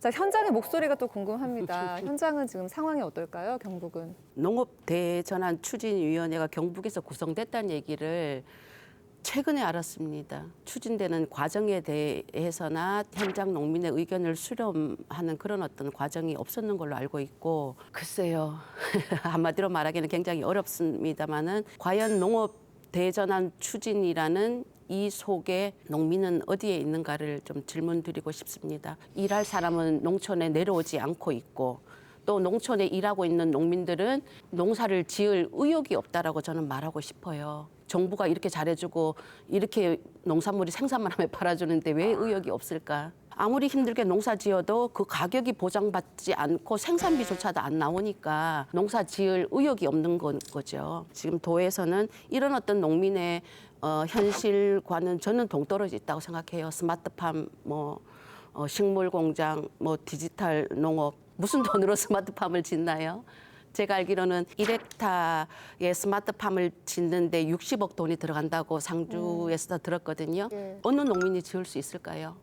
자, 현장의 목소리가 또 궁금합니다. 현장은 지금 상황이 어떨까요, 경북은? 농업 대전환 추진위원회가 경북에서 구성됐다는 얘기를 최근에 알았습니다. 추진되는 과정에 대해서나 현장 농민의 의견을 수렴하는 그런 어떤 과정이 없었는 걸로 알고 있고, 글쎄요. 한마디로 말하기는 굉장히 어렵습니다만은 과연 농업 대전환 추진이라는 이 속에 농민은 어디에 있는가를 좀 질문 드리고 싶습니다. 일할 사람은 농촌에 내려오지 않고 있고, 또 농촌에 일하고 있는 농민들은 농사를 지을 의욕이 없다라고 저는 말하고 싶어요. 정부가 이렇게 잘해주고 이렇게 농산물이 생산만 하면 팔아주는데 왜 의욕이 없을까? 아무리 힘들게 농사 지어도 그 가격이 보장받지 않고 생산비조차도 안 나오니까 농사 지을 의욕이 없는 거죠. 지금 도에서는 이런 어떤 농민의 현실과는 저는 동떨어져 있다고 생각해요. 스마트팜, 식물 공장, 디지털 농업, 무슨 돈으로 스마트팜을 짓나요? 제가 알기로는 1헥타의 스마트팜을 짓는데 60억 돈이 들어간다고 상주에서 들었거든요. 예. 어느 농민이 지을 수 있을까요?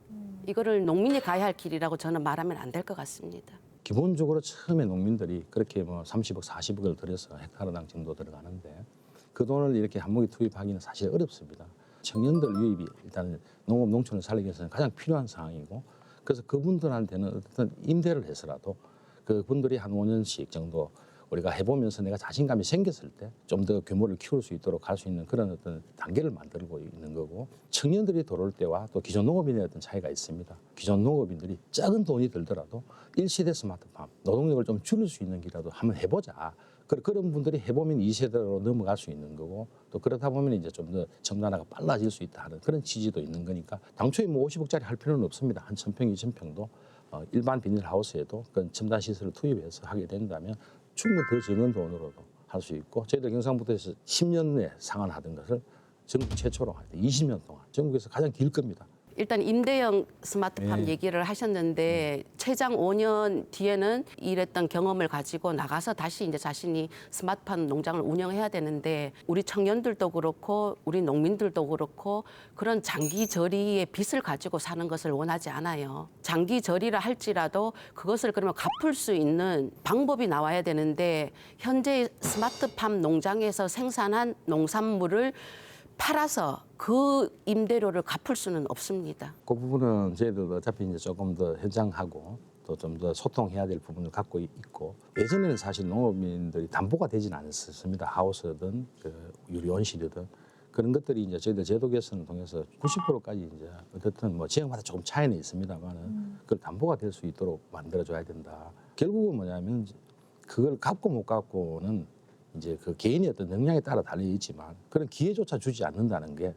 이거를 농민이 가야 할 길이라고 저는 말하면 안 될 것 같습니다. 기본적으로 처음에 농민들이 그렇게 30억, 40억을 들여서 헥타르당 정도 들어가는데 그 돈을 이렇게 한목에 투입하기는 사실 어렵습니다. 청년들 유입이 일단 농업, 농촌을 살리기 위해서는 가장 필요한 상황이고, 그래서 그분들한테는 어떤 임대를 해서라도 그분들이 한 5년씩 정도 우리가 해보면서 내가 자신감이 생겼을 때 좀 더 규모를 키울 수 있도록 갈 수 있는 그런 어떤 단계를 만들고 있는 거고, 청년들이 들어올 때와 또 기존 농업인의 어떤 차이가 있습니다. 기존 농업인들이 작은 돈이 들더라도 일시대 스마트팜, 노동력을 좀 줄일 수 있는 길이라도 한번 해보자. 그런 분들이 해보면 2세대로 넘어갈 수 있는 거고, 또 그러다 보면 이제 좀 더 첨단화가 빨라질 수 있다 하는 그런 취지도 있는 거니까 당초에 50억짜리 할 필요는 없습니다. 한 1000평, 2000평도 일반 비닐하우스에도 그 첨단 시설을 투입해서 하게 된다면 충분히 더 적은 돈으로도 할 수 있고, 저희들 경상북도에서 10년 내에 상한하던 것을 전국 최초로 할 때 20년 동안 전국에서 가장 길 겁니다. 일단 임대형 스마트팜 예. 얘기를 하셨는데 최장 5년 뒤에는 일했던 경험을 가지고 나가서 다시 이제 자신이 스마트팜 농장을 운영해야 되는데, 우리 청년들도 그렇고 우리 농민들도 그렇고 그런 장기 저리의 빚을 가지고 사는 것을 원하지 않아요. 장기 저리라 할지라도 그것을 그러면 갚을 수 있는 방법이 나와야 되는데, 현재 스마트팜 농장에서 생산한 농산물을 팔아서 그 임대료를 갚을 수는 없습니다. 그 부분은 저희들도 어차피 이제 조금 더 현장하고 또 좀 더 소통해야 될 부분을 갖고 있고, 예전에는 사실 농업인들이 담보가 되진 않았습니다. 하우스든 유리 온실이든 그런 것들이 이제 저희들 제도 개선을 통해서 90%까지 이제 어떻든 지역마다 조금 차이는 있습니다만은 그걸 담보가 될 수 있도록 만들어줘야 된다. 결국은 뭐냐면 그걸 갚고 못 갚고는 이제 그 개인의 어떤 역량에 따라 달려 있지만 그런 기회조차 주지 않는다는 게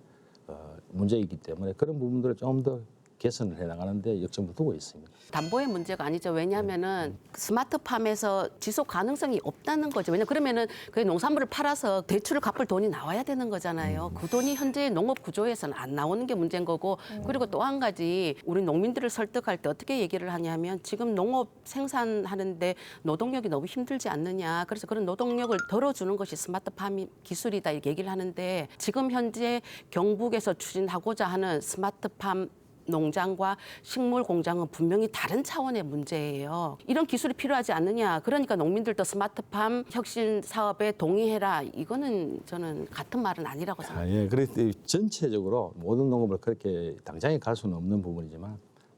문제이기 때문에 그런 부분들을 좀 더 개선을 해나가는데 역점을 두고 있습니다. 담보의 문제가 아니죠. 왜냐하면은 스마트팜에서 지속 가능성이 없다는 거죠. 왜냐 그러면은 그 농산물을 팔아서 대출을 갚을 돈이 나와야 되는 거잖아요. 그 돈이 현재 농업 구조에서는 안 나오는 게 문제인 거고, 그리고 또 한 가지 우리 농민들을 설득할 때 어떻게 얘기를 하냐면, 지금 농업 생산하는데 노동력이 너무 힘들지 않느냐. 그래서 그런 노동력을 덜어주는 것이 스마트팜 기술이다 이렇게 얘기를 하는데, 지금 현재 경북에서 추진하고자 하는 스마트팜 농장과 식물 공장은 분명히 다른 차원의 문제예요. 이런 기술이 필요하지 않느냐. 그러니까 농민들도 스마트팜 혁신 사업에 동의해라. 이거는 저는 같은 말은 아니라고 생각합니다. 예, 그래서 전체적으로 모든 농업을 그렇게 당장에 갈 수는 없는 부분이지만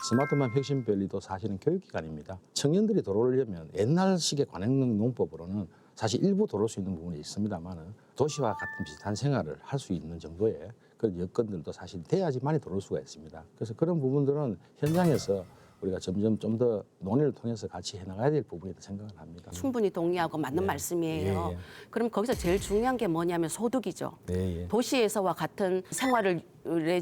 스마트팜 혁신별리도 사실은 교육기관입니다. 청년들이 들어오려면 옛날식의 관행농 농법으로는 사실 일부 들어올 수 있는 부분이 있습니다만은 도시와 같은 비슷한 생활을 할 수 있는 정도의 그런 여건들도 사실 돼야지만이 들어올 수가 있습니다. 그래서 그런 부분들은 현장에서 우리가 점점 좀 더 논의를 통해서 같이 해나가야 될 부분이라고 생각을 합니다. 충분히 동의하고 맞는 예. 말씀이에요. 예, 예. 그럼 거기서 제일 중요한 게 뭐냐면 소득이죠. 네, 예. 도시에서와 같은 생활의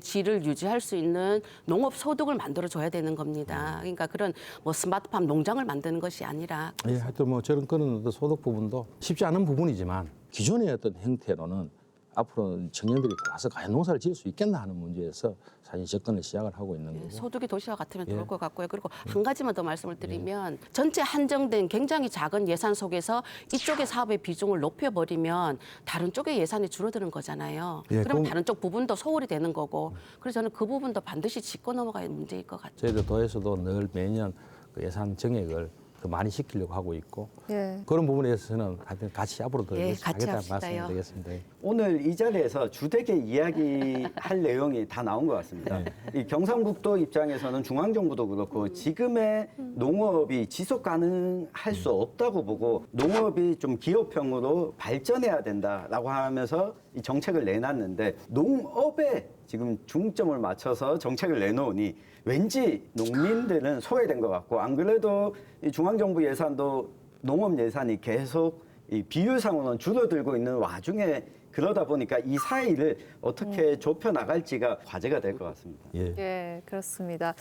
질을 유지할 수 있는 농업 소득을 만들어줘야 되는 겁니다. 그러니까 그런 스마트팜 농장을 만드는 것이 아니라. 예, 하여튼 저런 그런 어떤 소득 부분도 쉽지 않은 부분이지만 기존의 어떤 형태로는 앞으로 청년들이 와서 과연 농사를 지을 수 있겠나 하는 문제에서 사실 접근을 시작을 하고 있는 거고. 소득이 도시와 같으면 예. 좋을 것 같고요. 그리고 한 가지만 더 말씀을 드리면, 전체 한정된 굉장히 작은 예산 속에서 이쪽의 사업의 비중을 높여버리면 다른 쪽의 예산이 줄어드는 거잖아요. 예, 그럼 그럼- 다른 쪽 부분도 소홀히 되는 거고. 그래서 저는 그 부분도 반드시 짚고 넘어가야 문제일 것 같아요. 저희들 도에서도 늘 매년 그 예산 정액을 더 많이 시키려고 하고 있고 예. 그런 부분에 대해서는 하여튼 같이 앞으로 더 예, 열심히 같이 하겠다는 합시다요. 말씀드리겠습니다. 오늘 이 자리에서 주되게 이야기할 내용이 다 나온 것 같습니다. 이 경상북도 입장에서는 중앙정부도 그렇고 지금의 농업이 지속 가능할 수 없다고 보고 농업이 좀 기업형으로 발전해야 된다라고 하면서 이 정책을 내놨는데 농업에 지금 중점을 맞춰서 정책을 내놓으니 왠지 농민들은 소외된 것 같고 안 그래도 이 중앙정부 예산도 농업 예산이 계속 이 비율상으로는 줄어들고 있는 와중에 그러다 보니까 이 사이를 어떻게 좁혀 나갈지가 과제가 될 것 같습니다. 예. 예, 그렇습니다.